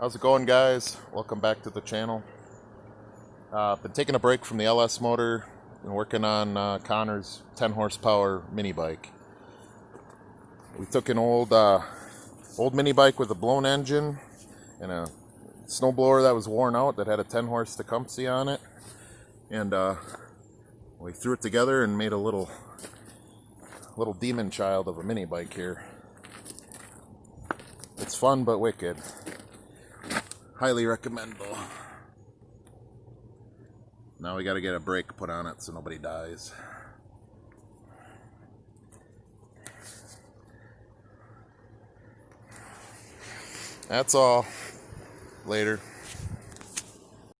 How's it going, guys? Welcome back to the channel. Been taking a break from the LS motor and working on Connor's 10 horsepower mini bike. We took an old mini bike with a blown engine and a snowblower that was worn out that had a 10 horse Tecumseh on it, and we threw it together and made a little demon child of a mini bike here. It's fun but wicked. Highly recommend though. Now we gotta get a brake put on it so nobody dies. That's all. Later.